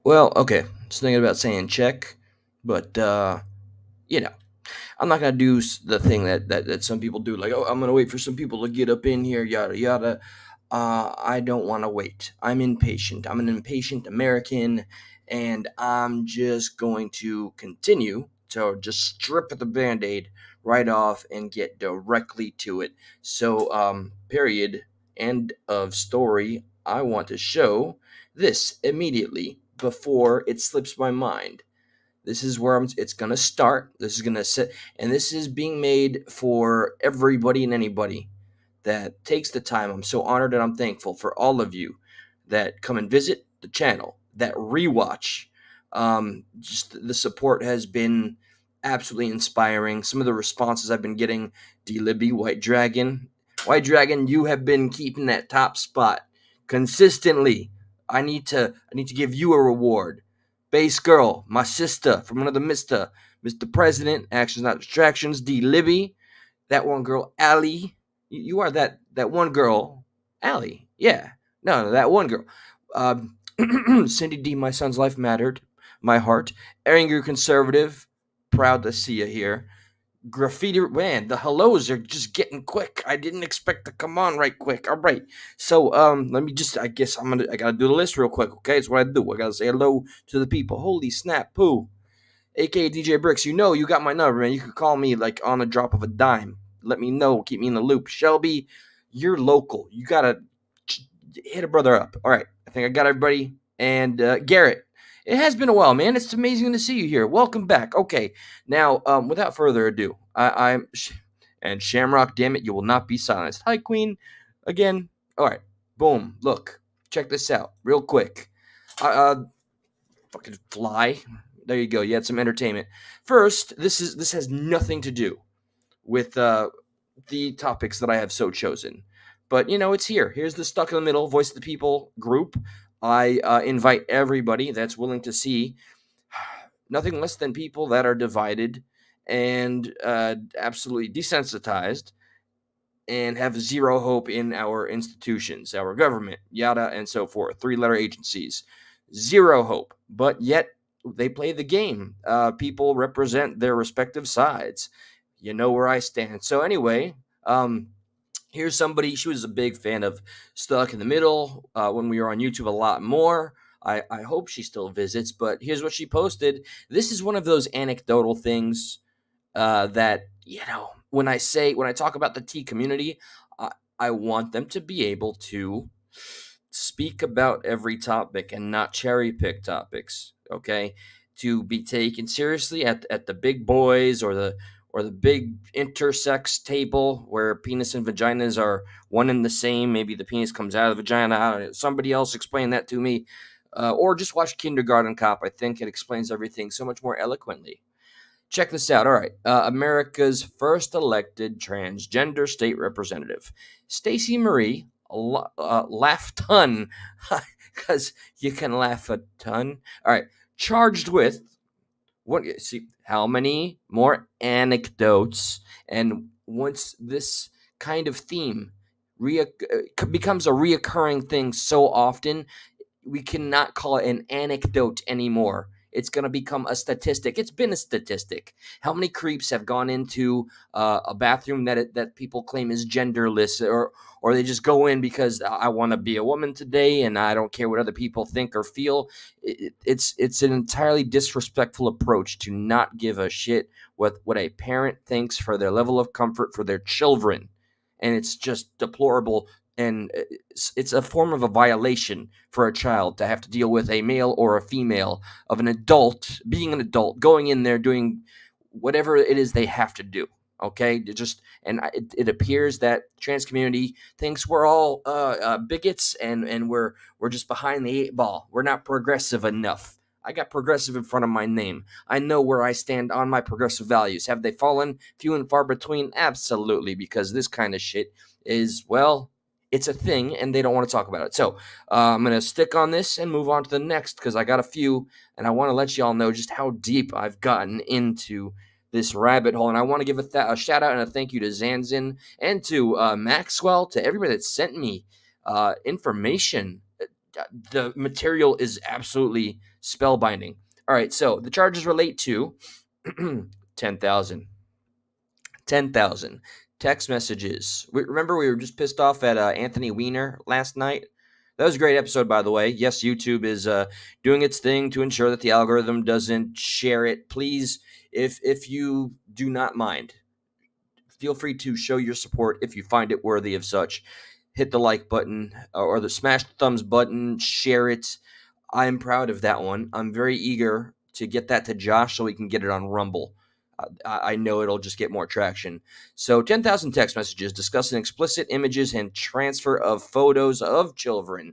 Well, okay. Just thinking about saying check, but you know, I'm not gonna do the thing that some people do. Like, oh, I'm gonna wait for some people to get up in here, yada yada. I don't want to wait. I'm impatient. I'm an impatient American, and I'm just going to continue to just strip the band-aid right off and get directly to it. So, period. End of story. I want to show this immediately before it slips my mind. This is where it's going to start. This is going to sit, and this is being made for everybody and anybody that takes the time. I'm so honored and I'm thankful for all of you that come and visit the channel, that rewatch. Just the support has been absolutely inspiring. Some of the responses I've been getting, D Libby, White Dragon, you have been keeping that top spot consistently. I need to give you a reward. Base Girl, my sister from another Mr. President, Actions Not Distractions, D Libby, that one girl, Allie. You are that one girl, Allie. Yeah, no, that one girl. Cindy D, my son's life mattered, my heart. Angry conservative, proud to see you here. Graffiti man, the hellos are just getting quick. I didn't expect to come on right quick. All right, so let me just. I guess I gotta do the list real quick. Okay, it's what I do. I gotta say hello to the people. Holy snap, poo. AKA DJ Bricks, you got my number, man. You could call me like on the drop of a dime. Let me know, keep me in the loop. Shelby, you're local. You gotta hit a brother up. All right, I think I got everybody. And Garrett, it has been a while, man. It's amazing to see you here. Welcome back. Okay, now without further ado, I'm and Shamrock. Damn it, you will not be silenced. Hi, Queen. Again. All right. Boom. Look, check this out, real quick. Fucking fly. There you go. You had some entertainment. First, this has nothing to do with the topics that I have so chosen, but it's here. Here's the stuck in the middle voice of the people group. I invite everybody that's willing to see nothing less than people that are divided and absolutely desensitized and have zero hope in our institutions, our government, yada, and so forth. Three-letter agencies, zero hope. But yet they play the game. People represent their respective sides. You know where I stand. So anyway, here's somebody. She was a big fan of Stuck in the Middle when we were on YouTube a lot more. I hope she still visits, but here's what she posted. This is one of those anecdotal things that when I talk about the tea community, I want them to be able to speak about every topic and not cherry pick topics. Okay, to be taken seriously at the big boys or the big intersex table where penis and vaginas are one and the same. Maybe the penis comes out of the vagina. I don't know. Somebody else explain that to me. Or just watch Kindergarten Cop. I think it explains everything so much more eloquently. Check this out. All right. America's first elected transgender state representative, Stacey Marie, laugh ton, because you can laugh a ton. All right. Charged with what? See how many more anecdotes, and once this kind of theme becomes a reoccurring thing so often, we cannot call it an anecdote anymore. It's going to become a statistic. It's been a statistic. How many creeps have gone into a bathroom that people claim is genderless, or they just go in because I want to be a woman today and I don't care what other people think or feel. It's an entirely disrespectful approach to not give a shit what a parent thinks for their level of comfort for their children, and it's just deplorable. And it's a form of a violation for a child to have to deal with a male or a female of an adult, being an adult, going in there doing whatever it is they have to do. Okay, it appears that trans community thinks we're all bigots and we're just behind the eight ball. We're not progressive enough. I got progressive in front of my name. I know where I stand on my progressive values. Have they fallen few and far between? Absolutely, because this kind of shit is, well, it's a thing and they don't want to talk about it. So I'm going to stick on this and move on to the next because I got a few and I want to let y'all know just how deep I've gotten into this rabbit hole. And I want to give a shout out and a thank you to Zanzin and to Maxwell, to everybody that sent me information. the material is absolutely spellbinding. All right, so the charges relate to 10,000 10,000 text messages. Remember, we were just pissed off at Anthony Weiner last night. That was a great episode, by the way. Yes, YouTube is doing its thing to ensure that the algorithm doesn't share it. Please, if you do not mind, feel free to show your support if you find it worthy of such. Hit the like button or the smash the thumbs button, share it. I'm proud of that one. I'm very eager to get that to Josh so we can get it on Rumble. I know it'll just get more traction. So 10,000 text messages discussing explicit images and transfer of photos of children.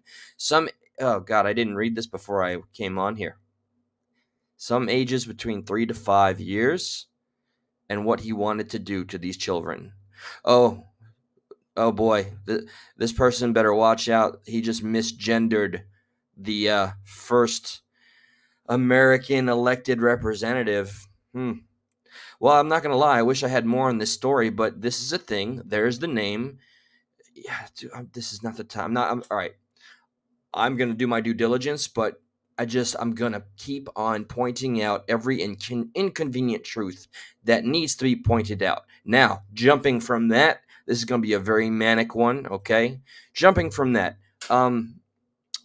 Oh God, I didn't read this before I came on here. Some ages between 3 to 5 years and what he wanted to do to these children. Oh boy, this person better watch out. He just misgendered the first American elected representative. Well, I'm not going to lie. I wish I had more on this story, but this is a thing. There's the name. Yeah, dude, this is not the time. All right. I'm going to do my due diligence, but I'm going to keep on pointing out every inconvenient truth that needs to be pointed out. Now, jumping from that, this is going to be a very manic one, okay? Jumping from that,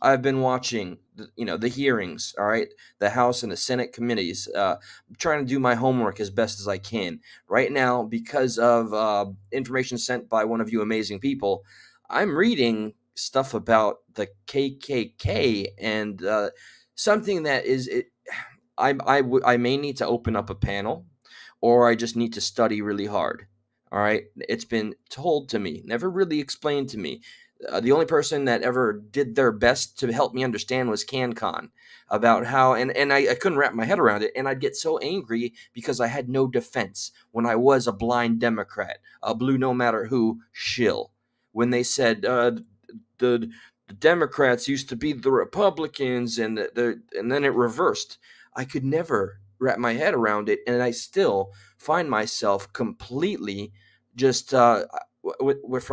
I've been watching, the hearings, all right, the House and the Senate committees. I'm trying to do my homework as best as I can. Right now, because of information sent by one of you amazing people, I'm reading stuff about the KKK and something that is it. I may need to open up a panel, or I just need to study really hard. All right, it's been told to me, never really explained to me. The only person that ever did their best to help me understand was CanCon, about how, and I couldn't wrap my head around it, and I'd get so angry because I had no defense when I was a blind Democrat, a blue no matter who shill. When they said the Democrats used to be the Republicans, and then it reversed. I could never wrap my head around it, and I still find myself completely just, for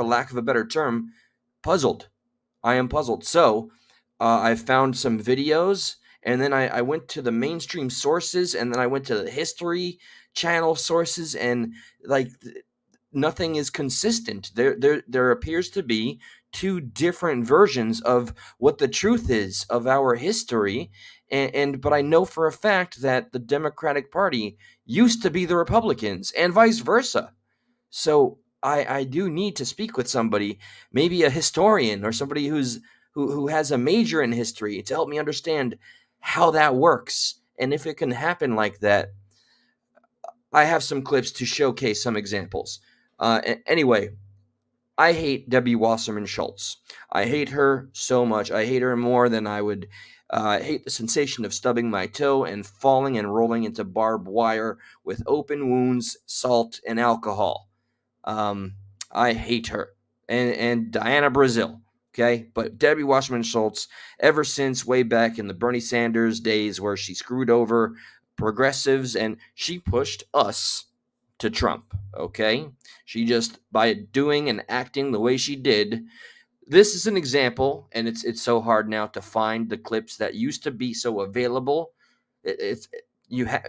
lack of a better term, puzzled. I am puzzled. So I found some videos, and then I went to the mainstream sources, and then I went to the history channel sources, and like nothing is consistent. There appears to be two different versions of what the truth is of our history, but I know for a fact that the Democratic Party used to be the Republicans, and vice versa. So I do need to speak with somebody, maybe a historian or somebody who has a major in history, to help me understand how that works. And if it can happen like that, I have some clips to showcase some examples. Anyway, I hate Debbie Wasserman Schultz. I hate her so much. I hate her more than I would hate the sensation of stubbing my toe and falling and rolling into barbed wire with open wounds, salt, and alcohol. I hate her. And Diana Brazil. Okay, but Debbie Wasserman Schultz, ever since way back in the Bernie Sanders days where she screwed over progressives and she pushed us to Trump, okay? She just, by doing and acting the way she did, this is an example, and it's so hard now to find the clips that used to be so available. It's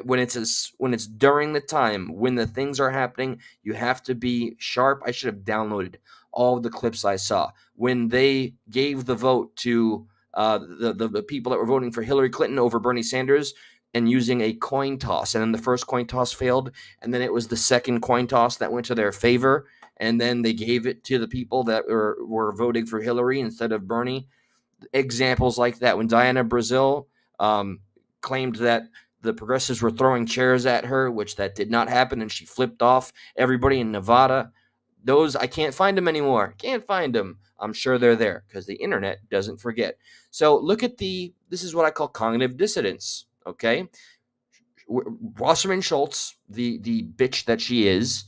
when it's during the time when the things are happening, you have to be sharp. I should have downloaded all of the clips I saw when they gave the vote to the people that were voting for Hillary Clinton over Bernie Sanders, and using a coin toss, and then the first coin toss failed, and then it was the second coin toss that went to their favor, and then they gave it to the people that were voting for Hillary instead of Bernie. Examples like that. When Diana Brazil claimed that the progressives were throwing chairs at her, which that did not happen, and she flipped off everybody in Nevada. Those, I can't find them anymore. Can't find them. I'm sure they're there because the internet doesn't forget. So look at this is what I call cognitive dissonance. Okay, Wasserman Schultz, the bitch that she is,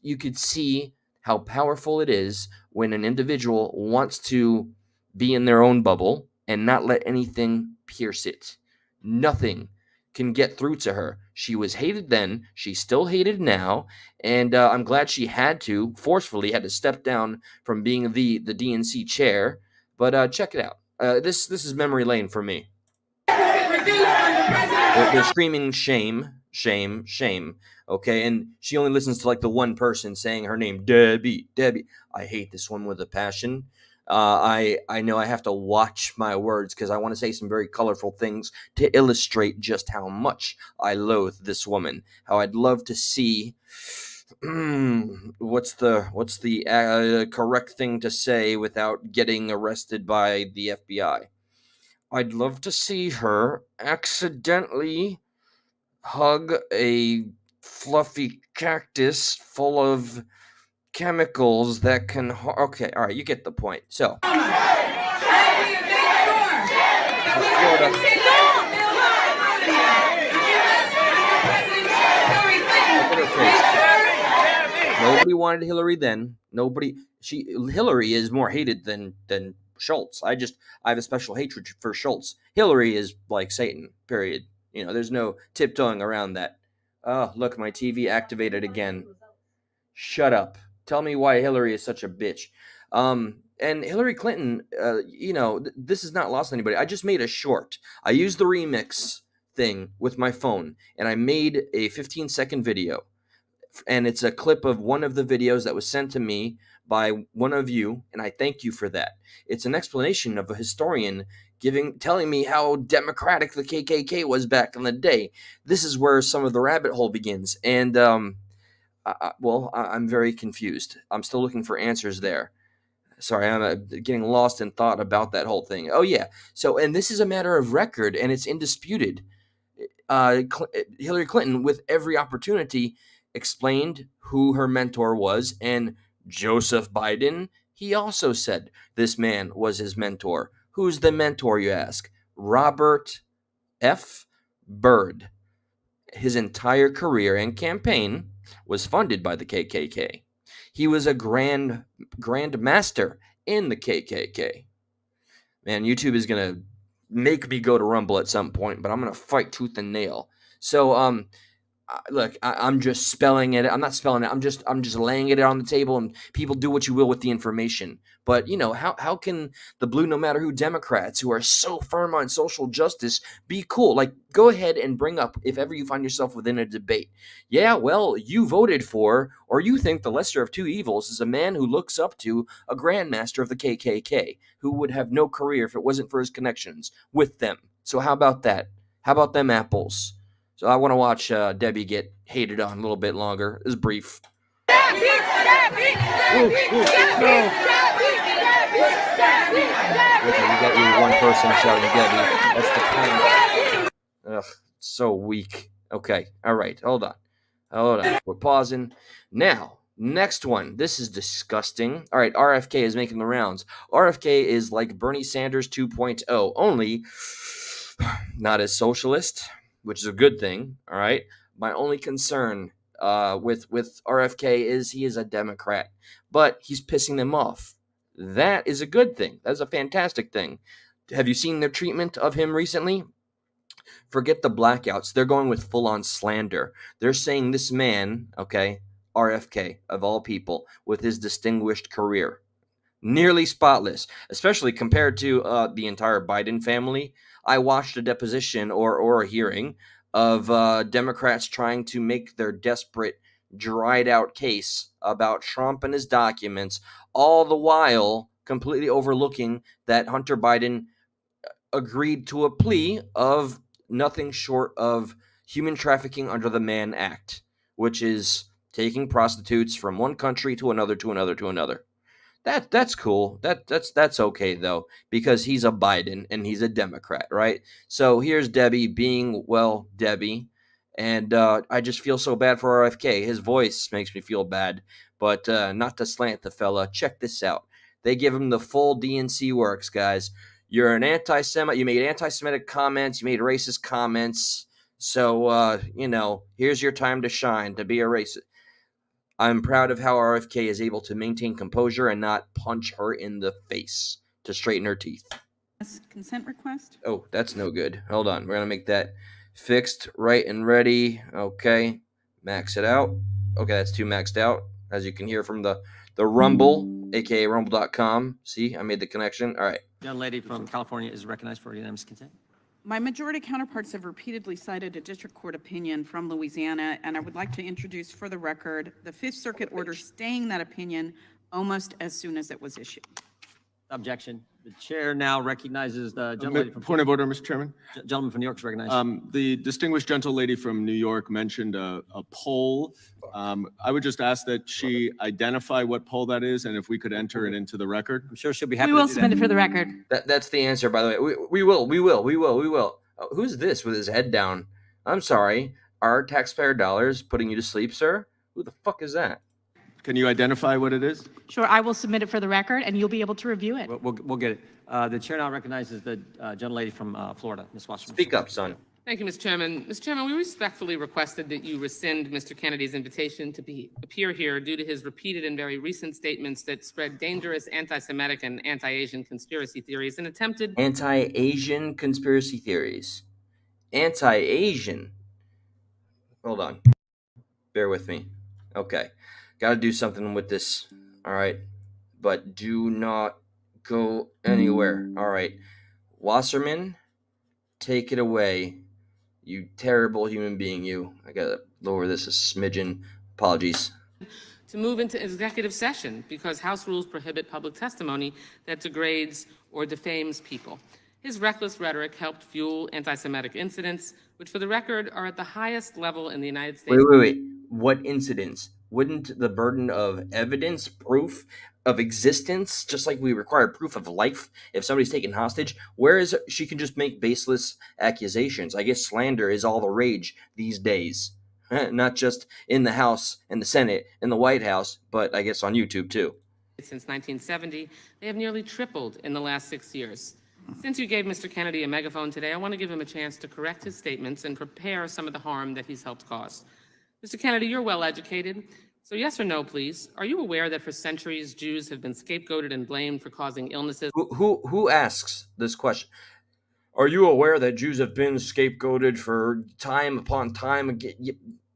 you could see how powerful it is when an individual wants to be in their own bubble and not let anything pierce it. Nothing can get through to her. She was hated then, she's still hated now, and I'm glad she forcefully had to step down from being the DNC chair. But check it out. This is memory lane for me. They're screaming shame, shame, shame. Okay, and she only listens to like the one person saying her name, Debbie, Debbie. I hate this one with a passion. I know I have to watch my words because I want to say some very colorful things to illustrate just how much I loathe this woman. How I'd love to see. What's the correct thing to say without getting arrested by the FBI? I'd love to see her accidentally hug a fluffy cactus full of chemicals that can. Okay, all right, you get the point. So, Florida. Nobody wanted Hillary then. Hillary is more hated than Schultz. I have a special hatred for Schultz. Hillary is like Satan. Period. There's no tiptoeing around that. Oh, look, my TV activated again. Shut up. Tell me why Hillary is such a bitch. And Hillary Clinton, this is not lost on anybody. I just made a short. I used the remix thing with my phone, and I made a 15-second video. And it's a clip of one of the videos that was sent to me by one of you, and I thank you for that. It's an explanation of a historian telling me how democratic the KKK was back in the day. This is where some of the rabbit hole begins, and I'm very confused. I'm still looking for answers there. Sorry, I'm getting lost in thought about that whole thing. Oh yeah, and this is a matter of record, and it's indisputed. Hillary Clinton, with every opportunity, explained who her mentor was, and Joseph Biden, he also said this man was his mentor. Who's the mentor, you ask? Robert F. Byrd. His entire career and campaign was funded by the KKK. He was a grand master in the KKK. Man, YouTube is gonna make me go to Rumble at some point, but I'm gonna fight tooth and nail. So, look, I'm just spelling it. I'm not spelling it. I'm just laying it on the table, and people do what you will with the information. But how can the blue, no matter who Democrats who are so firm on social justice be cool? Like, go ahead and bring up if ever you find yourself within a debate. Yeah, well, you voted for, or you think the lesser of two evils is a man who looks up to a grandmaster of the KKK who would have no career if it wasn't for his connections with them. So how about that? How about them apples? So I want to watch Debbie get hated on a little bit longer. It's brief. No. Okay, you got your one person shouting Debbie. That's the point. Ugh, so weak. Okay, all right, hold on. We're pausing. Now, next one. This is disgusting. All right, RFK is making the rounds. RFK is like Bernie Sanders 2.0, only not as socialist, which is a good thing. All right. My only concern with RFK is he is a Democrat, but he's pissing them off. That is a good thing. That's a fantastic thing. Have you seen their treatment of him recently? Forget the blackouts. They're going with full-on slander. They're saying this man, okay, RFK, of all people, with his distinguished career, nearly spotless, especially compared to the entire Biden family. I watched a deposition or a hearing of Democrats trying to make their desperate, dried out case about Trump and his documents, all the while completely overlooking that Hunter Biden agreed to a plea of nothing short of human trafficking under the Mann Act, which is taking prostitutes from one country to another to another to another. That's cool. That's okay though, because he's a Biden and he's a Democrat, right? So here's Debbie being Debbie, and I just feel so bad for RFK. His voice makes me feel bad, but not to slant the fella. Check this out. They give him the full DNC works, guys. You're an anti-Semite. You made anti-Semitic comments. You made racist comments. So here's your time to shine, to be a racist. I'm proud of how RFK is able to maintain composure and not punch her in the face to straighten her teeth. Consent request? Oh, that's no good. Hold on. We're going to make that fixed, right, and ready. Okay. Max it out. Okay, that's too maxed out, as you can hear from the Rumble, aka rumble.com. See, I made the connection. All right. Young lady from California is recognized for unanimous consent. My majority counterparts have repeatedly cited a district court opinion from Louisiana, and I would like to introduce for the record the Fifth Circuit order staying that opinion almost as soon as it was issued. Objection. The chair now recognizes the gentleman from Point of order, Mr. Chairman. gentleman from New York is recognized. The distinguished gentlelady from New York mentioned a poll. I would just ask that she identify what poll that is, and if we could enter it into the record. I'm sure she'll be happy We will to do submit that. it for the record. That's the answer, by the way. We will. Who's this with his head down? I'm sorry. Are taxpayer dollars putting you to sleep, sir? Who the fuck is that? Can you identify what it is? Sure, I will submit it for the record, and you'll be able to review it. We'll get it. The chair now recognizes the gentlelady from Florida, Ms. Wasserman. Speak up, son. Thank you, Mr. Chairman. Mr. Chairman, we respectfully requested that you rescind Mr. Kennedy's invitation to appear here due to his repeated and very recent statements that spread dangerous anti-Semitic and anti-Asian conspiracy theories and attempted Anti-Asian conspiracy theories. Anti-Asian. Hold on. Bear with me. Okay. Got to do something with this. All right. But do not go anywhere. All right. Wasserman, take it away. You terrible human being, you. I got to lower this a smidgen. Apologies. to move into executive session because House rules prohibit public testimony that degrades or defames people. His reckless rhetoric helped fuel anti-Semitic incidents, which for the record are at the highest level in the United States. Wait. What incidents? Wouldn't the burden of evidence, proof of existence, just like we require proof of life if somebody's taken hostage, whereas she can just make baseless accusations? I guess slander is all the rage these days. Not just in the House and the Senate and the White House, but I guess on YouTube too. Since 1970, they have nearly tripled in the last 6 years. Since you gave Mr. Kennedy a megaphone today, I want to give him a chance to correct his statements and prepare some of the harm that he's helped cause. Mr. Kennedy, you're well educated, so yes or no, please. Are you aware that for centuries Jews have been scapegoated and blamed for causing illnesses? Who asks this question? Are you aware that Jews have been scapegoated for time upon time again?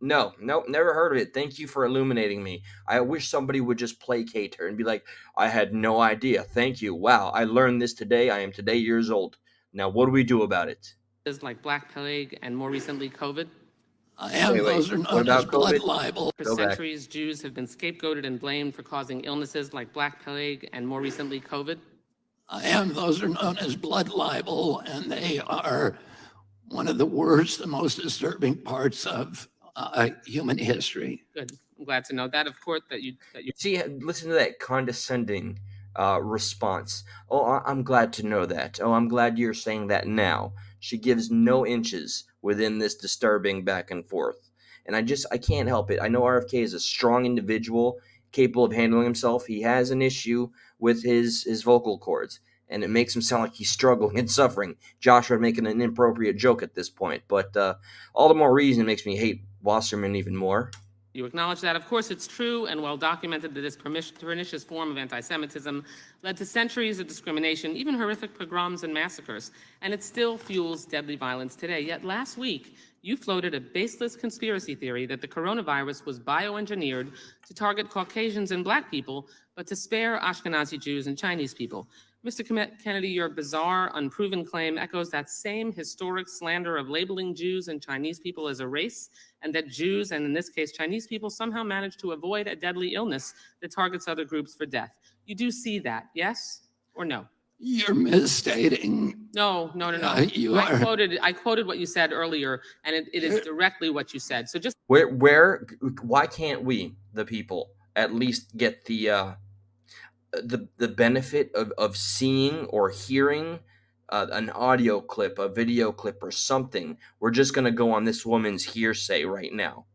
No, never heard of it. Thank you for illuminating me. I wish somebody would just placate her and be like, I had no idea. Thank you. Wow, I learned this today. I am today years old. Now, what do we do about it? Like Black Plague and more recently COVID? Those are known as blood libel. For centuries, Jews have been scapegoated and blamed for causing illnesses like Black Plague and more recently COVID? Those are known as blood libel, and they are one of the worst and most disturbing parts of human history. Good. I'm glad to know that. Of course, that you. See, listen to that condescending response. Oh, I'm glad to know that. Oh, I'm glad you're saying that now. She gives no inches within this disturbing back and forth. And I can't help it. I know RFK is a strong individual, capable of handling himself. He has an issue with his vocal cords, and it makes him sound like he's struggling and suffering. Joshua making an inappropriate joke at this point, but all the more reason it makes me hate Wasserman even more. You acknowledge that. Of course, it's true and well documented that this pernicious form of anti-Semitism led to centuries of discrimination, even horrific pogroms and massacres, and it still fuels deadly violence today. Yet last week, you floated a baseless conspiracy theory that the coronavirus was bioengineered to target Caucasians and Black people, but to spare Ashkenazi Jews and Chinese people. Mr. Kennedy, your bizarre, unproven claim echoes that same historic slander of labeling Jews and Chinese people as a race, and that Jews, and in this case Chinese people, somehow managed to avoid a deadly illness that targets other groups for death. You do see that, yes or no? You're misstating. No. I quoted what you said earlier, and it is directly what you said. So just why can't we, the people, at least get the benefit of seeing or hearing an audio clip, a video clip, or something? We're just going to go on this woman's hearsay right now.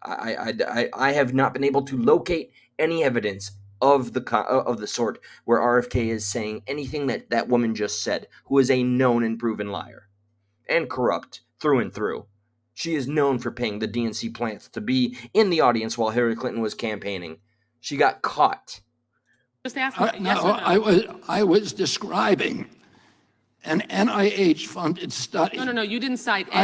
I have not been able to locate any evidence of the sort where RFK is saying anything that woman just said, who is a known and proven liar and corrupt through and through. She is known for paying the DNC plants to be in the audience while Hillary Clinton was campaigning. She got caught. just ask me, yes or no. I was describing an NIH-funded study. No, you didn't cite any.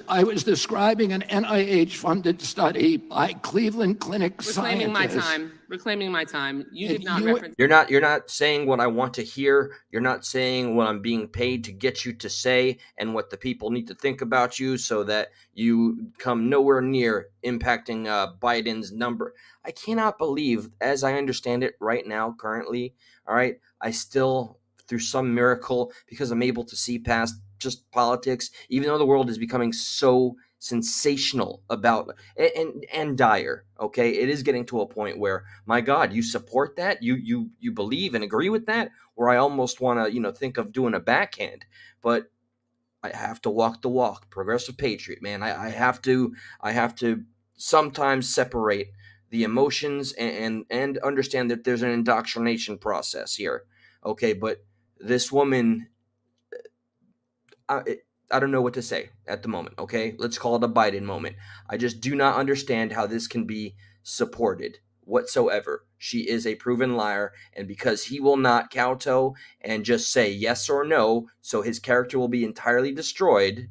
I was describing an NIH-funded study by Cleveland Clinic Reclaiming my scientists. time. Reclaiming my time. You And did not you- reference. You're not saying what I want to hear. You're not saying what I'm being paid to get you to say and what the people need to think about you so that you come nowhere near impacting Biden's number. I cannot believe, as I understand it right now, currently, all right, I still, through some miracle, because I'm able to see past just politics, even though the world is becoming so sensational about and dire, okay, it is getting to a point where, my God, you support that, you believe and agree with that, where I almost want to think of doing a backhand. But I have to walk the walk, progressive patriot, man. I have to sometimes separate the emotions and understand that there's an indoctrination process here, okay. But this woman, I don't know what to say at the moment, okay? Let's call it a Biden moment. I just do not understand how this can be supported whatsoever. She is a proven liar, and because he will not kowtow and just say yes or no, so his character will be entirely destroyed,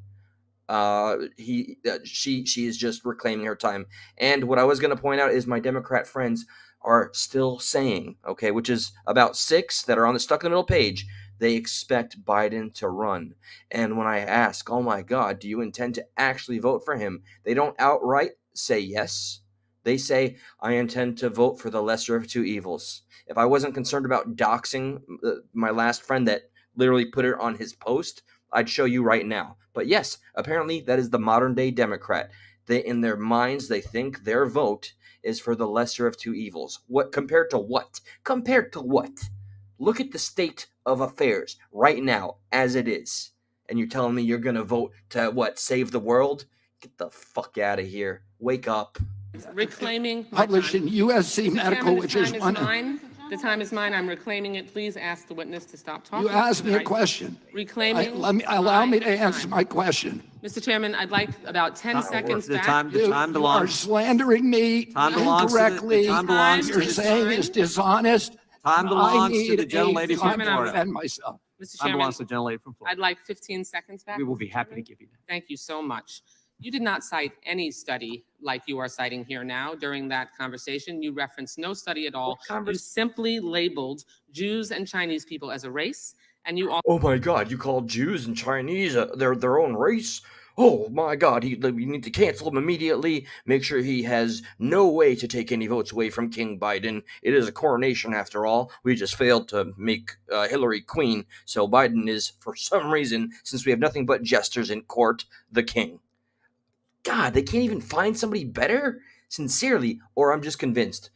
she is just reclaiming her time. And what I was going to point out is my Democrat friends are still saying, okay, which is about 6 that are on the stuck in the middle page, they expect Biden to run. And when I ask, oh my God, do you intend to actually vote for him? They don't outright say yes. They say, I intend to vote for the lesser of two evils. If I wasn't concerned about doxing my last friend that literally put it on his post, I'd show you right now. But yes, apparently that is the modern day Democrat. They, in their minds, they think their vote is for the lesser of two evils. What compared to what? Compared to what? Look at the state of affairs right now as it is. And you're telling me you're going to vote to what? Save the world? Get the fuck out of here. Wake up. Reclaiming my Published time. in USC Mr. Medical, Chairman, which the is time one. mine. The time is mine. I'm reclaiming it. Please ask the witness to stop talking. You asked me a Right. question. Reclaiming. Allow me to my answer time. my question. Mr. Chairman, I'd like about 10 seconds The back. time You are belongs. slandering me Time belongs to the- incorrectly. the time belongs You're to the- saying it's dishonest. Time I belongs to need the gentlelady a from time to Florida. defend myself. Mr. Time Chairman, belongs to the gentlelady from Florida. I'd like 15 seconds back. We will Mr. be happy to Chairman. give you that. Thank you so much. You did not cite any study like you are citing here now during that conversation. You referenced no study at all. You simply labeled Jews and Chinese people as a race, and you also Oh my God, you call Jews and Chinese their own race? Oh my God, you need to cancel him immediately. Make sure he has no way to take any votes away from King Biden. It is a coronation after all. We just failed to make Hillary queen, so Biden is, for some reason, since we have nothing but jesters in court, the king. God, they can't even find somebody better? Sincerely, or I'm just convinced.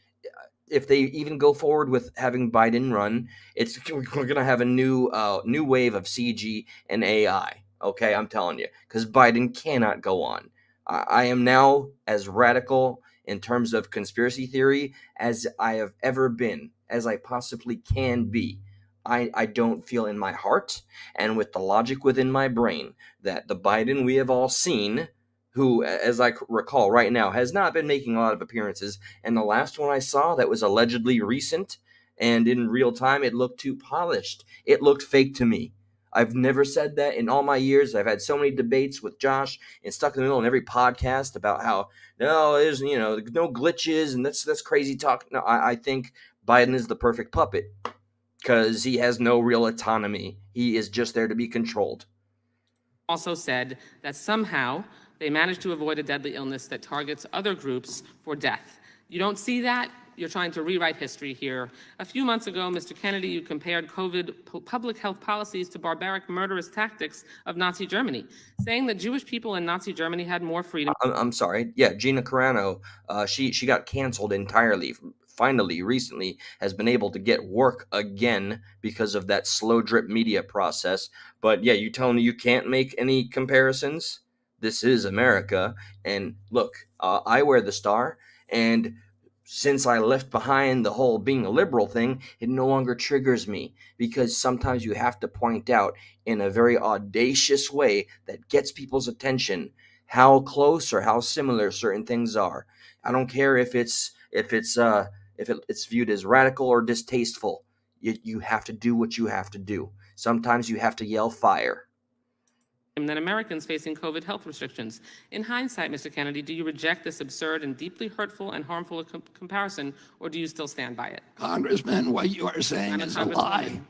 If they even go forward with having Biden run, we're gonna have a new wave of CG and AI. Okay, I'm telling you, because Biden cannot go on. I am now as radical in terms of conspiracy theory as I have ever been, as I possibly can be. I don't feel in my heart and with the logic within my brain that the Biden we have all seen, who, as I recall right now, has not been making a lot of appearances. And the last one I saw that was allegedly recent and in real time, it looked too polished. It looked fake to me. I've never said that in all my years. I've had so many debates with Josh and Stuck in the Middle in every podcast about how, no, there's, no glitches and that's crazy talk. No, I think Biden is the perfect puppet because he has no real autonomy. He is just there to be controlled. also said that somehow they managed to avoid a deadly illness that targets other groups for death. You don't see that? You're trying to rewrite history here. A few months ago, Mr. Kennedy, you compared COVID public health policies to barbaric, murderous tactics of Nazi Germany, saying that Jewish people in Nazi Germany had more freedom. I'm sorry. Yeah, Gina Carano, she got canceled entirely. Finally, recently, has been able to get work again because of that slow drip media process. But yeah, you telling me you can't make any comparisons? This is America. And look, I wear the star, and since I left behind the whole being a liberal thing, it no longer triggers me because sometimes you have to point out in a very audacious way that gets people's attention how close or how similar certain things are. I don't care if it's viewed as radical or distasteful. You have to do what you have to do. Sometimes you have to yell fire. Than Americans facing COVID health restrictions. In hindsight, Mr. Kennedy, do you reject this absurd and deeply hurtful and harmful comparison, or do you still stand by it? Congressman, what you are saying I'm is a lie. Congresswoman.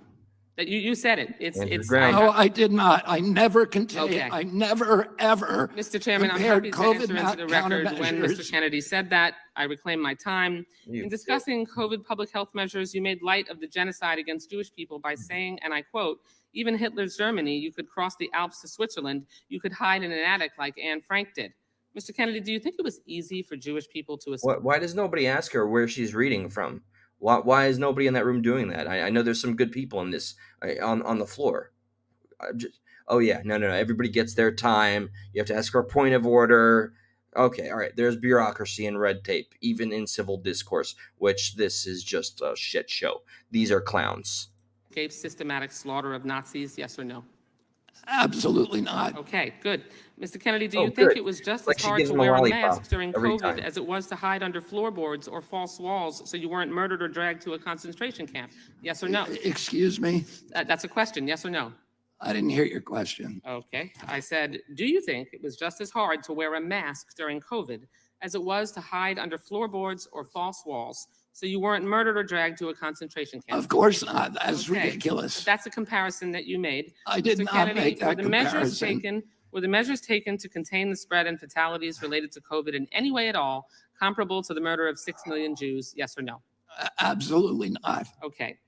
That you said it. No, I did not. I never Okay. I never, ever Mr. Chairman, I'm compared happy to COVID enter into the record when Mr. countermeasures. Kennedy said that. I reclaim my time. You In discussing COVID public health measures, you made light of the genocide against Jewish people by saying, and I quote, even Hitler's Germany, you could cross the Alps to Switzerland, you could hide in an attic like Anne Frank did. Mr. Kennedy, do you think it was easy for Jewish people to escape? Why does nobody ask her where she's reading from? Why is nobody in that room doing that? I know there's some good people in this on the floor. Oh yeah, no. Everybody gets their time. You have to ask for a point of order. Okay, all right. There's bureaucracy and red tape, even in civil discourse, which this is just a shit show. These are clowns. Systematic slaughter of Nazis, yes or no? Absolutely not. Okay, good. Mr. Kennedy, do Oh, you think good. it was just Like as she hard gives to him a wear a lollipop mask during every COVID time. as it was to hide under floorboards or false walls so you weren't murdered or dragged to a concentration camp? Yes or no? Excuse me? That's a question, yes or no? I didn't hear your question. Okay. I said, do you think it was just as hard to wear a mask during COVID as it was to hide under floorboards or false walls so you weren't murdered or dragged to a concentration camp? Of course not. That's Okay. ridiculous. That's a comparison that you made. I did Mr. not Kennedy, make that were the measures comparison. were the measures taken to contain the spread and fatalities related to COVID in any way at all comparable to the murder of 6 million Jews? Yes or no? Absolutely not. Okay.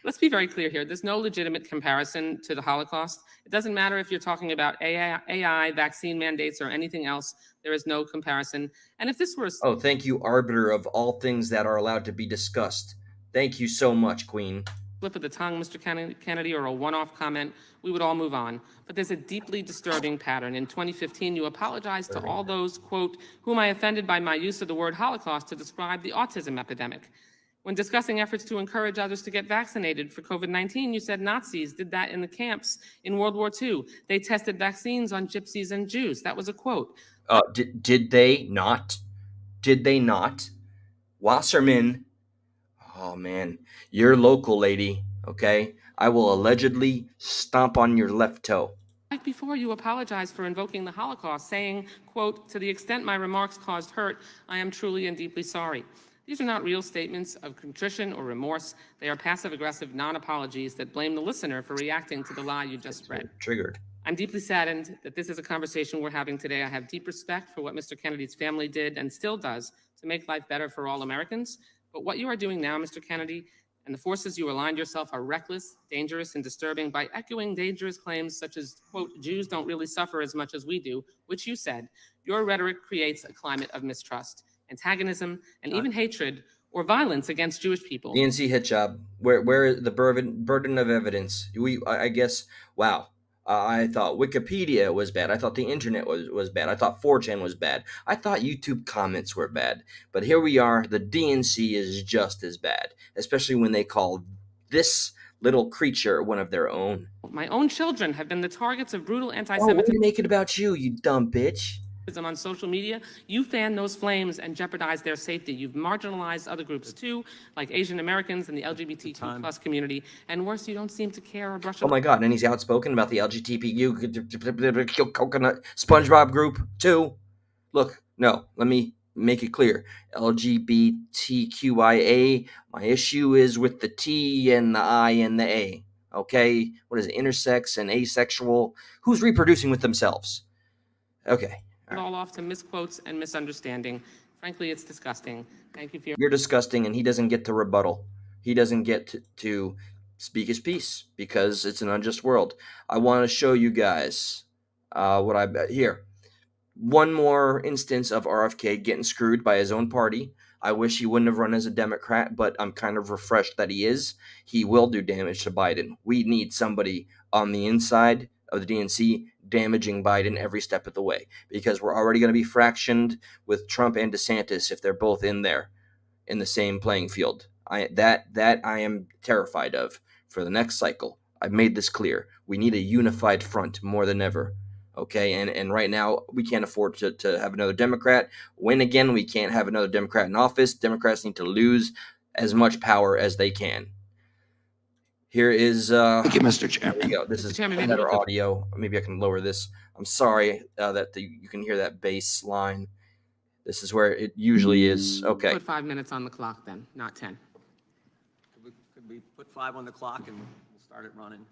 Let's be very clear here. There's no legitimate comparison to the Holocaust. It doesn't matter if you're talking about AI, vaccine mandates, or anything else. There is no comparison. And if this were a Oh, thank you, arbiter of all things that are allowed to be discussed. Thank you so much, Queen. slip of the tongue, Mr. Kennedy, or a one-off comment, we would all move on. But there's a deeply disturbing pattern. In 2015, you apologized to all those, quote, whom I offended by my use of the word Holocaust to describe the autism epidemic. When discussing efforts to encourage others to get vaccinated for COVID-19, you said Nazis did that in the camps in World War II. They tested vaccines on gypsies and Jews. That was a quote. Did they not? Did they not? Wasserman. Oh man, you're local, lady. Okay, I will allegedly stomp on your left toe. Right before you apologized for invoking the Holocaust, saying, quote, to the extent my remarks caused hurt, I am truly and deeply sorry. These are not real statements of contrition or remorse. They are passive-aggressive non-apologies that blame the listener for reacting to the lie you just read. Triggered. I'm deeply saddened that this is a conversation we're having today. I have deep respect for what Mr. Kennedy's family did and still does to make life better for all Americans. But what you are doing now, Mr. Kennedy, and the forces you aligned yourself are reckless, dangerous, and disturbing by echoing dangerous claims such as, quote, Jews don't really suffer as much as we do, which you said. Your rhetoric creates a climate of mistrust, antagonism, and even hatred or violence against Jewish people. DNC hit job. Where is the burden of evidence? I guess. Wow. I thought Wikipedia was bad. I thought the internet was bad. I thought 4chan was bad. I thought YouTube comments were bad. But here we are. The DNC is just as bad, especially when they call this little creature one of their own. My own children have been the targets of brutal Oh, anti-Semitism. make it about you, you dumb bitch. On social media, you fan those flames and jeopardize their safety. You've marginalized other groups too, like Asian Americans and the LGBTQ plus community. And worse, you don't seem to care or brush Oh my god, and he's outspoken about the LGBTQ coconut SpongeBob group too. Look, no, let me make it clear. LGBTQIA, my issue is with the T and the I and the A. Okay? What is it? Intersex and asexual? Who's reproducing with themselves? Okay. all off to misquotes and misunderstanding. Frankly, it's disgusting. Thank you for your You're disgusting, and he doesn't get to rebuttal. He doesn't get to speak his piece because it's an unjust world. I want to show you guys what I bet here. One more instance of RFK getting screwed by his own party. I wish he wouldn't have run as a Democrat, but I'm kind of refreshed that he is. He will do damage to Biden. We need somebody on the inside of the DNC damaging Biden every step of the way, because we're already going to be fractioned with Trump and DeSantis if they're both in there in the same playing field. I am terrified of for the next cycle. I've made this clear. We need a unified front more than ever. Okay, and right now we can't afford to have another Democrat win again. We can't have another Democrat in office. Democrats need to lose as much power as they can. Here is Thank you, Mr. there we Chairman. go. This Mr. is Chairman, maybe better we could- audio. Maybe I can lower this. I'm sorry that you can hear that bass line. This is where it usually is. Okay. Put 5 minutes on the clock then, not 10. Could we put 5 on the clock and we'll start it running?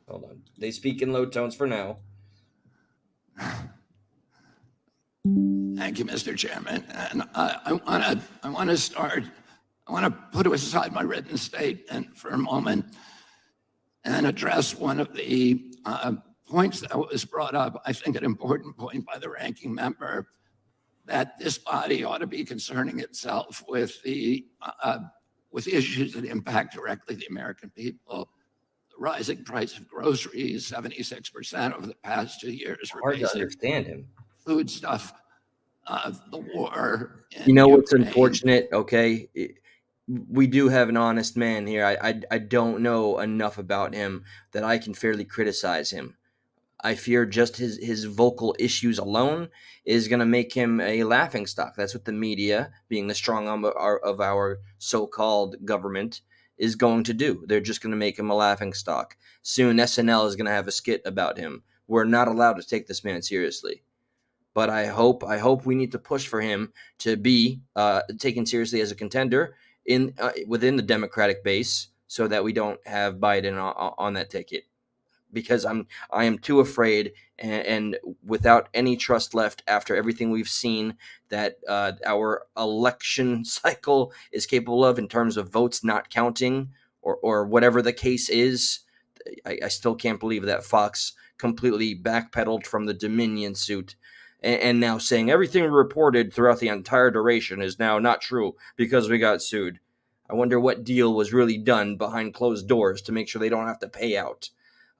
Hold on. They speak in low tones for now. Thank you, Mr. Chairman. And I want to start. I want to put aside my written statement for a moment and address one of the points that was brought up. I think an important point by the ranking member, that this body ought to be concerning itself with issues that impact directly the American people. The rising price of groceries, 76% over the past 2 years for Hard to basic understand him. food stuff. The war in You know what's Ukraine. unfortunate? Okay, we do have an honest man here. I don't know enough about him that I can fairly criticize him. I fear just his vocal issues alone is going to make him a laughingstock. That's what the media, being the strong arm of our so-called government, is going to do. They're just going to make him a laughingstock. Soon SNL is going to have a skit about him. We're not allowed to take this man seriously. But I hope we need to push for him to be taken seriously as a contender in within the Democratic base, so that we don't have Biden on that ticket. Because I am too afraid, and without any trust left after everything we've seen that our election cycle is capable of in terms of votes not counting, or whatever the case is. I still can't believe that Fox completely backpedaled from the Dominion suit and now saying everything reported throughout the entire duration is now not true because we got sued. I wonder what deal was really done behind closed doors to make sure they don't have to pay out.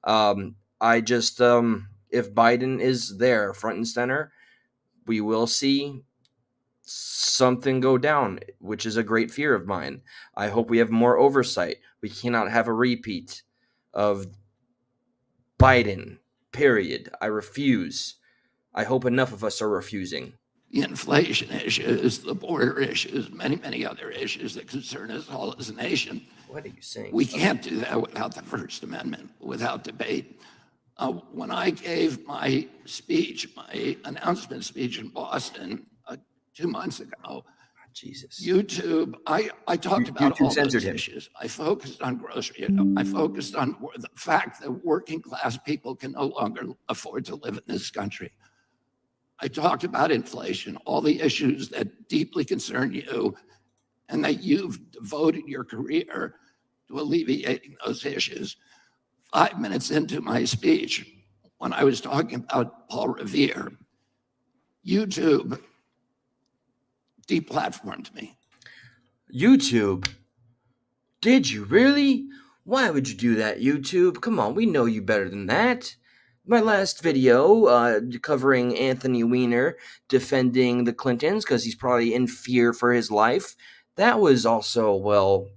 I just, if Biden is there front and center, we will see something go down, which is a great fear of mine. I hope we have more oversight. We cannot have a repeat of Biden, period. I refuse. I hope enough of us are refusing. The inflation issues, the border issues, many other issues that concern us all as a nation. What are you saying? We can't do that without the First Amendment, without debate. When I gave my speech, my announcement speech in Boston 2 months ago, Jesus. YouTube, I talked about YouTube all censored those him. issues. I focused on grocery. I focused on the fact that working class people can no longer afford to live in this country. I talked about inflation, all the issues that deeply concern you, and that you've devoted your career to alleviating those issues. 5 minutes into my speech, when I was talking about Paul Revere, YouTube deplatformed me. YouTube? Did you really? Why would you do that, YouTube? Come on, we know you better than that. My last video covering Anthony Weiner defending the Clintons because he's probably in fear for his life, that was also, well,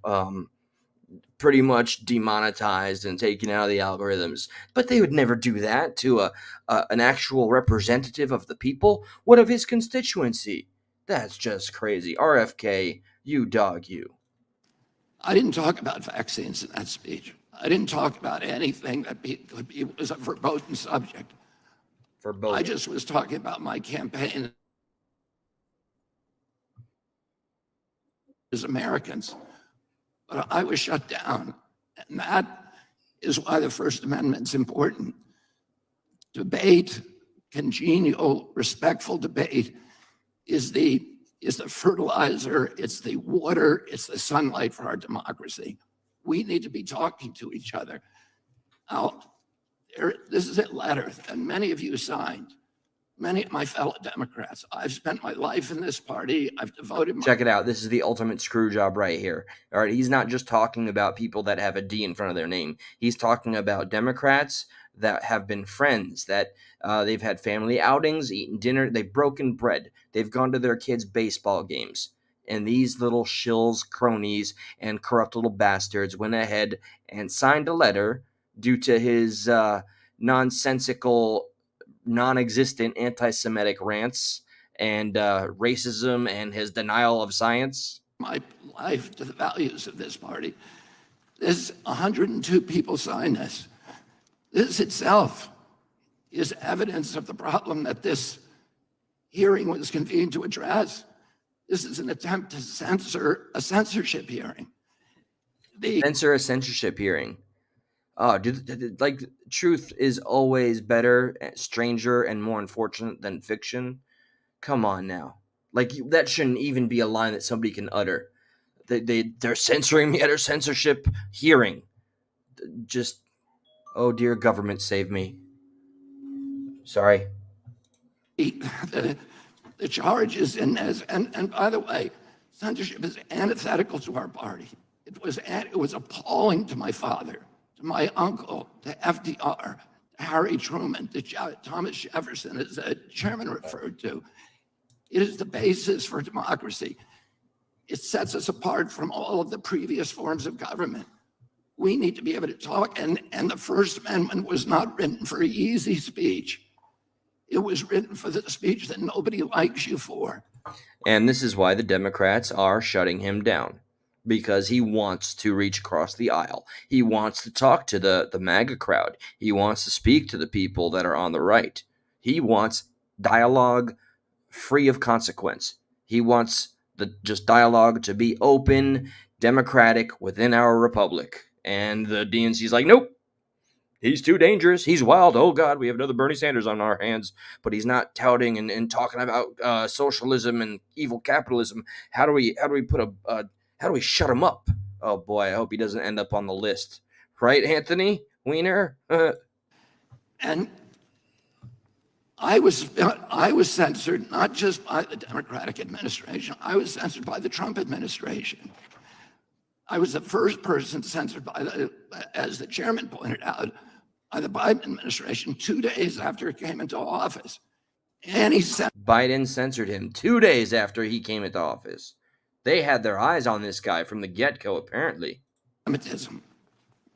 pretty much demonetized and taken out of the algorithms. But they would never do that to an actual representative of the people. What of his constituency? That's just crazy. RFK, you dog, you. I didn't talk about vaccines in that speech. I didn't talk about anything that was a verboten subject. Verboten. I just was talking about my campaign as Americans. But I was shut down. And that is why the First Amendment's important. Debate, congenial, respectful debate is the fertilizer, it's the water, it's the sunlight for our democracy. We need to be talking to each other. Now, this is a letter that many of you signed, many of my fellow Democrats. I've spent my life in this party. I've devoted my... Check it out. This is the ultimate screw job right here. All right, he's not just talking about people that have a D in front of their name. He's talking about Democrats that have been friends, that they've had family outings, eaten dinner, they've broken bread, they've gone to their kids' baseball games. And these little shills, cronies, and corrupt little bastards went ahead and signed a letter due to his nonsensical, non-existent anti-Semitic rants and racism and his denial of science. My life to the values of this party. There's 102 people signed this. This itself is evidence of the problem that this hearing was convened to address. This is an attempt to censor a censorship hearing. Censor a censorship hearing. Oh, dude, like, truth is always better, stranger, and more unfortunate than fiction. Come on now. Like, that shouldn't even be a line that somebody can utter. They're censoring me at a censorship hearing. Just, oh dear government, save me. Sorry. The charges in this, and by the way, censorship is antithetical to our party. It was appalling to my father, to my uncle, to FDR, to Harry Truman, to Thomas Jefferson, as the chairman referred to. It is the basis for democracy. It sets us apart from all of the previous forms of government. We need to be able to talk, and the First Amendment was not written for easy speech. It was written for the speech that nobody likes you for. And this is why the Democrats are shutting him down, because he wants to reach across the aisle. He wants to talk to the MAGA crowd. He wants to speak to the people that are on the right. He wants dialogue free of consequence. He wants just dialogue to be open, democratic within our republic. And the DNC's like, nope. He's too dangerous. He's wild. Oh, God, we have another Bernie Sanders on our hands. But he's not touting and talking about socialism and evil capitalism. How do we shut him up? Oh, boy, I hope he doesn't end up on the list. Right, Anthony Weiner? And I was censored not just by the Democratic administration. I was censored by the Trump administration. I was the first person censored as the chairman pointed out, by the Biden administration 2 days after he came into office. And Biden censored him 2 days after he came into office. They had their eyes on this guy from the get-go, apparently. Anti-Semitism,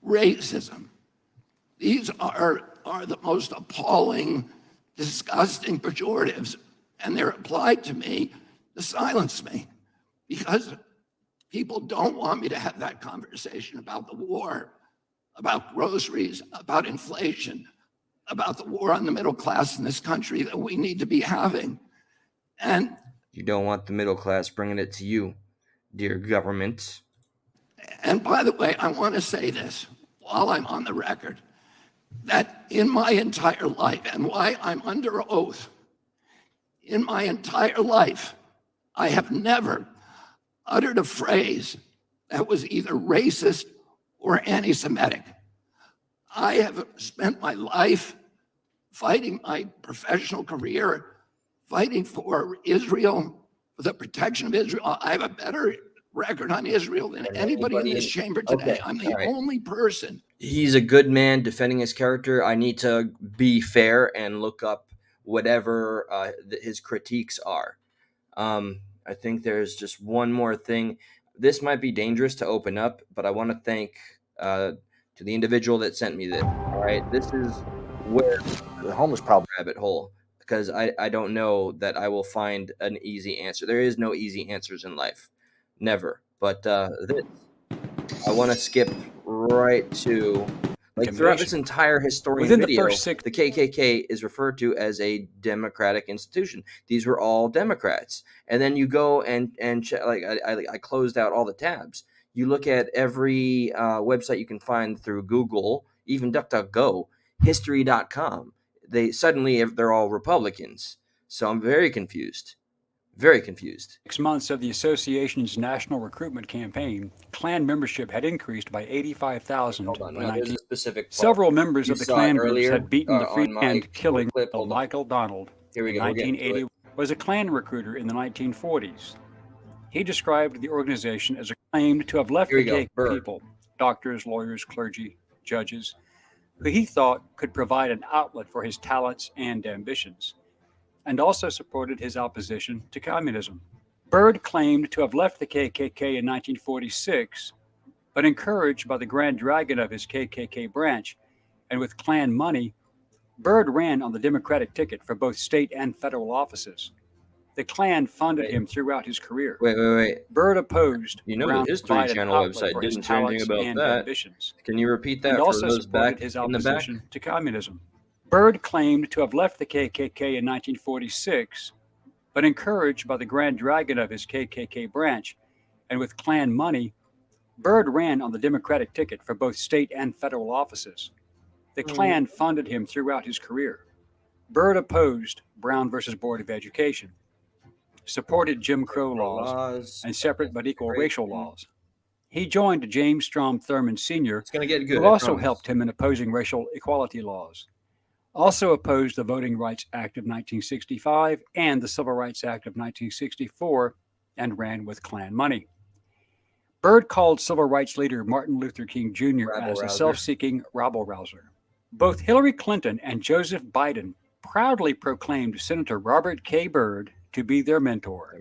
racism. These are the most appalling, disgusting pejoratives, and they're applied to me to silence me, because people don't want me to have that conversation about the war, about groceries, about inflation, about the war on the middle class in this country that we need to be having. And you don't want the middle class bringing it to you, dear government. And by the way, I want to say this while I'm on the record, that in my entire life, and why I'm under oath, in my entire life, I have never uttered a phrase that was either racist or anti-Semitic. I have spent my life fighting my professional career, fighting for Israel, for the protection of Israel. I have a better record on Israel than anybody in this chamber today. Okay, I'm the only person. He's a good man defending his character. I need to be fair and look up whatever his critiques are. I think there's just one more thing. This might be dangerous to open up, but I want to thank to the individual that sent me this. All right, this is where the homeless problem rabbit hole, because I don't know that I will find an easy answer. There is no easy answers in life, never. But this, I want to skip right to, like, throughout this entire historian video, the KKK is referred to as a democratic institution. These were all Democrats. And then you go and like, I closed out all the tabs. You look at every website you can find through Google, even DuckDuckGo, history.com. They're all Republicans. So I'm very confused. Very confused. 6 months of the association's national recruitment campaign, Klan membership had increased by 85,000. There's a specific part. Several members of the Klan groups earlier, had beaten the on my Freehand killing clip. of Michael Donald. Here we In go. We'll get into 1980, was a Klan recruiter in the 1940s. He described the organization as claimed to have left the KKK people, doctors, lawyers, clergy, judges, who he thought could provide an outlet for his talents and ambitions, and also supported his opposition to communism. Byrd claimed to have left the KKK in 1946, but encouraged by the Grand Dragon of his KKK branch, and with Klan money, Byrd ran on the Democratic ticket for both state and federal offices. The Klan funded him throughout his career. Wait. Byrd opposed You know Brown's the History Biden Channel outlet website for his didn't say anything talents about and that. ambitions, Can you repeat that and for also those supported back his in the back? opposition to communism. Byrd claimed to have left the KKK in 1946, but encouraged by the Grand Dragon of his KKK branch, and with Klan money, Byrd ran on the Democratic ticket for both state and federal offices. The Klan funded him throughout his career. Byrd opposed Brown versus Board of Education, supported Jim Crow laws and separate but equal racial laws. He joined James Strom Thurmond Sr., It's gonna get good. who also helped him in opposing racial equality laws. Also opposed the Voting Rights Act of 1965 and the Civil Rights Act of 1964, and ran with Klan money. Byrd called civil rights leader Martin Luther King Jr. as a self-seeking rabble-rouser. Both Hillary Clinton and Joseph Biden proudly proclaimed Senator Robert K. Byrd to be their mentor.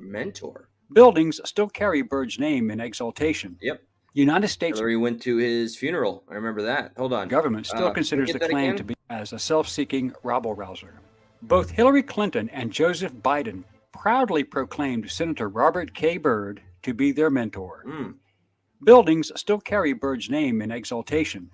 Buildings still carry Byrd's name in exaltation. Yep. United States Hillary went to his funeral. I remember that. Hold on. Government still considers the Klan to be as a self-seeking rabble-rouser. Both Hillary Clinton and Joseph Biden proudly proclaimed Senator Robert K. Byrd to be their mentor. Buildings still carry Byrd's name in exaltation.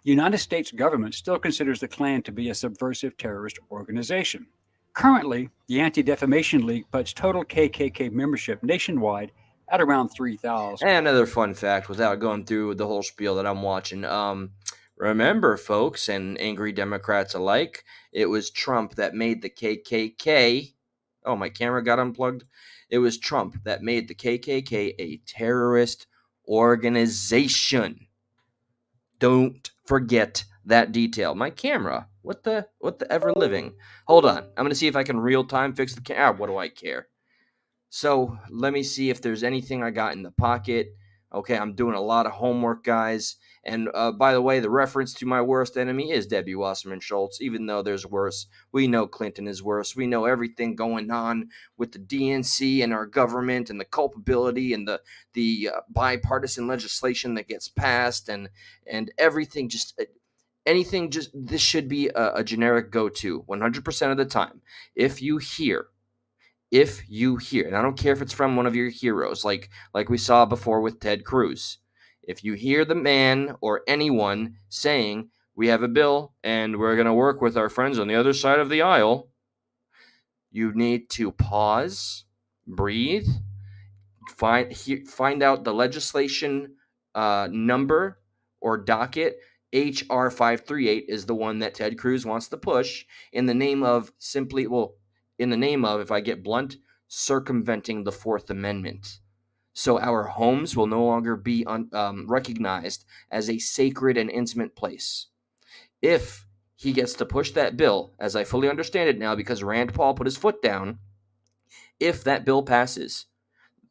United States government still considers the Klan to be a subversive terrorist organization. Currently, the Anti-Defamation League puts total KKK membership nationwide at around 3,000. And another fun fact, without going through the whole spiel that I'm watching, remember, folks, and angry Democrats alike, it was Trump that made the KKK. Oh, my camera got unplugged. It was Trump that made the KKK a terrorist organization. Don't forget that detail. My camera. What the ever living? Hold on. I'm going to see if I can real time fix the camera. What do I care? So let me see if there's anything I got in the pocket. Okay, I'm doing a lot of homework, guys. And by the way, the reference to my worst enemy is Debbie Wasserman Schultz, even though there's worse. We know Clinton is worse. We know everything going on with the DNC and our government and the culpability and the bipartisan legislation that gets passed and everything. Just anything. Just this should be a generic go-to 100% of the time. If you hear, and I don't care if it's from one of your heroes, like we saw before with Ted Cruz, if you hear the man or anyone saying, we have a bill and we're going to work with our friends on the other side of the aisle, you need to pause, breathe, find out the legislation number or docket. HR 538 is the one that Ted Cruz wants to push in the name of if I get blunt, circumventing the Fourth Amendment. So our homes will no longer be recognized as a sacred and intimate place. If he gets to push that bill, as I fully understand it now because Rand Paul put his foot down, if that bill passes,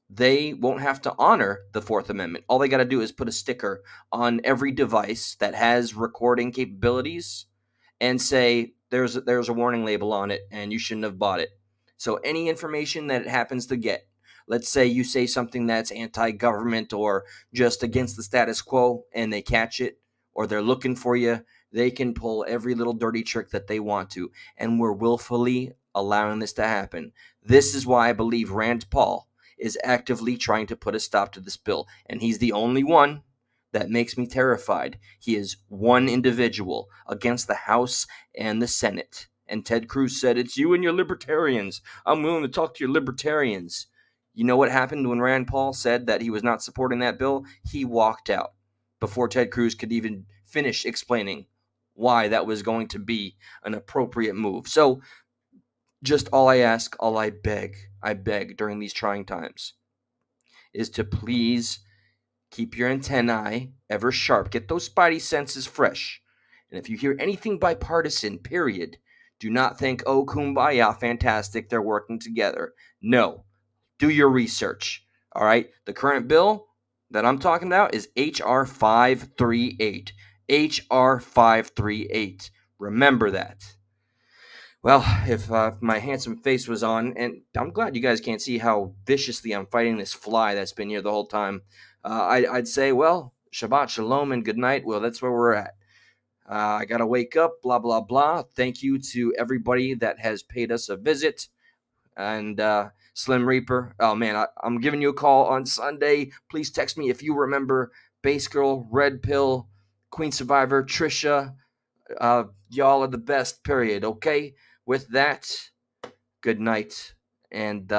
they won't have to honor the Fourth Amendment. All they got to do is put a sticker on every device that has recording capabilities and say, there's a warning label on it and you shouldn't have bought it. So any information that it happens to get, let's say you say something that's anti-government or just against the status quo and they catch it or they're looking for you, they can pull every little dirty trick that they want to. And we're willfully allowing this to happen. This is why I believe Rand Paul is actively trying to put a stop to this bill. And he's the only one that makes me terrified. He is one individual against the House and the Senate. And Ted Cruz said, it's you and your libertarians. I'm willing to talk to your libertarians. You know what happened when Rand Paul said that he was not supporting that bill? He walked out before Ted Cruz could even finish explaining why that was going to be an appropriate move. So just all I ask, all I beg during these trying times is to please keep your antennae ever sharp. Get those spidey senses fresh. And if you hear anything bipartisan, period, do not think, oh, kumbaya, fantastic, they're working together. No. Do your research. All right? The current bill that I'm talking about is HR 538. HR 538. Remember that. Well, if my handsome face was on, and I'm glad you guys can't see how viciously I'm fighting this fly that's been here the whole time, I'd say, well, Shabbat Shalom and good night. Well, that's where we're at. I got to wake up, blah, blah, blah. Thank you to everybody that has paid us a visit. And Slim Reaper. Oh man, I'm giving you a call on Sunday. Please text me if you remember Base Girl, Red Pill, Queen Survivor, Trisha. Y'all are the best, period. Okay? With that, good night, and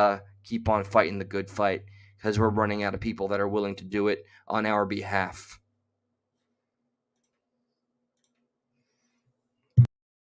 keep on fighting the good fight, because we're running out of people that are willing to do it on our behalf.